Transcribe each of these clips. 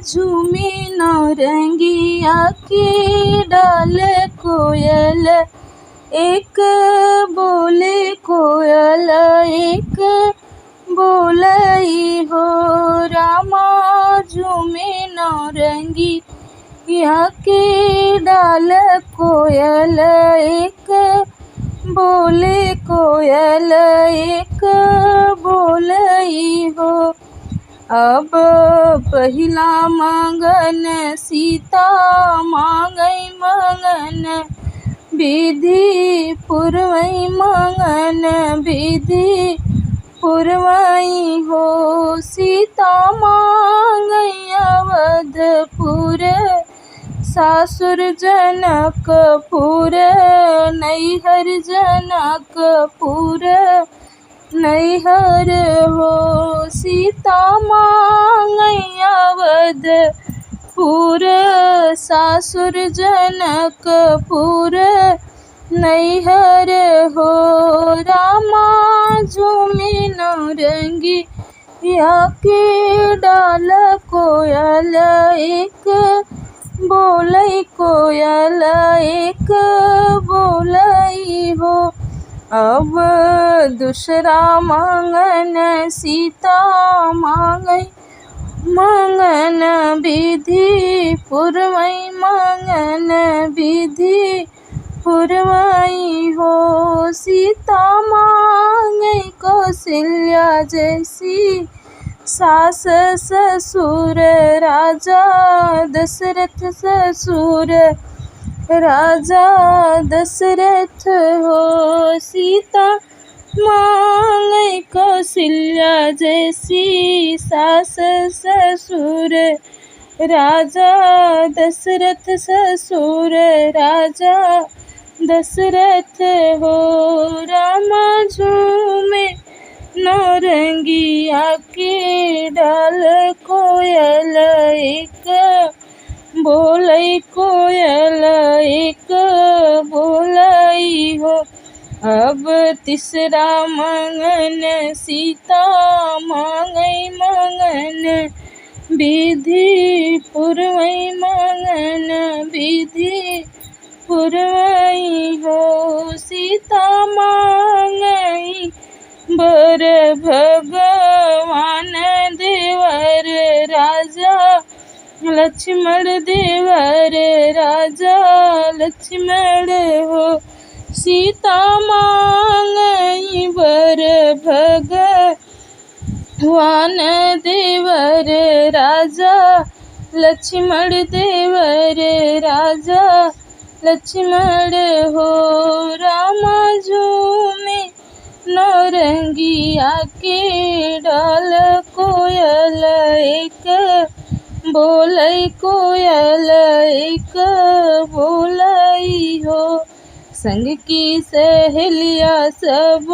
झूमे नौरंगिया के डाल कोयल, एक बोले कोयल एक बोलई हो। रामा झूमे नौरंगिया के डाल कोयल, एक बोले कोयल एक बोलई हो। अब पहिला मंगन सीता मांगई मंगन, विधि पुरवई मंगन विधि पुरवई हो। सीता मांगई अवधपुर, सासुर जनकपुर, नैहर जनकपुर नैहर हो। सीता मांगई अवधपुर, सासुर जनकपुर नैहर हो। रामा झूमे नौरंगिया के डाल कोयल, एक बोलई कोयल एक बोलई हो। अब दूसरा मंगन सीता मांगई मंगन, विधि पुरवई मंगन विधि पुरवई हो। सीता मांगई कौशल्या जैसी सास ससुर, राजा दशरथ ससुर राजा दशरथ हो। सीता मांगई कौशल्या जैसी सास ससुर, राजा दशरथ ससुर राजा दशरथ हो। रामा झूमे नौरंगिया के डाल कोयल, एक बोलई कोयल एक बोलई हो। अब तीसरा मंगन सीता मांगई मंगन, विधि पुरवई मंगन विधि पुरवई हो। सीता मांगई बर भगवान देवर, राजा लक्ष्मण देवर राजा लक्ष्मण हो। सीता मांगई बर भगवान देवर, राजा लक्ष्मण देवर राजा लक्ष्मण हो। रामा झूमे नौरंगिया के डाल कोयल, एक बोलई कोयल एक बोलई हो। संग की सहेलिया सब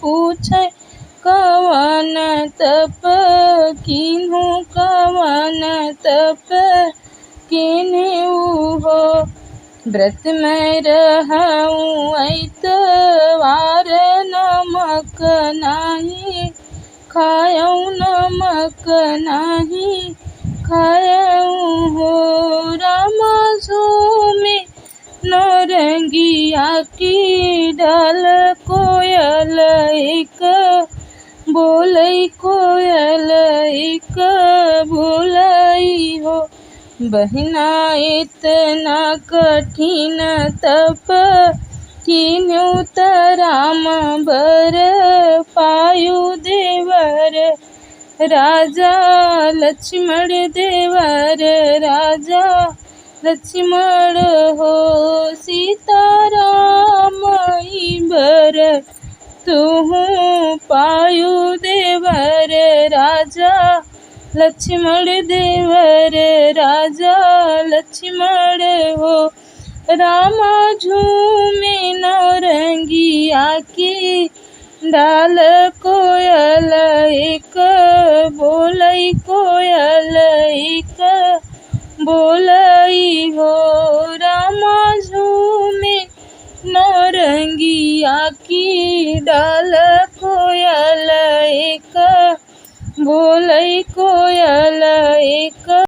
पूछे कवन तप कीन्हू, कवन तप कीन्हू हो। व्रत में रहूं ऐतवार, नमक नाही खायऊ नमक नाही खायऊ हो। रामा झूमे नौरंगिया की डाल कोयल, एक बोलई कोयल एक बोलई हो। बहिना इतना कठिन तप कीन्हू त राम बर पायु देवर, राजा लक्ष्मण देवर राजा लक्ष्मण हो। सीता राम बर तुहू पायु देवर, राजा लक्ष्मण देवर राजा लक्ष्मण हो। रामा झूमे नौरंगिया की डाल कोयल, एक बोलई कोयल एक बोलई हो। रामा झूमे नौरंगिया की डाल कोयल, एक बोलई कोयल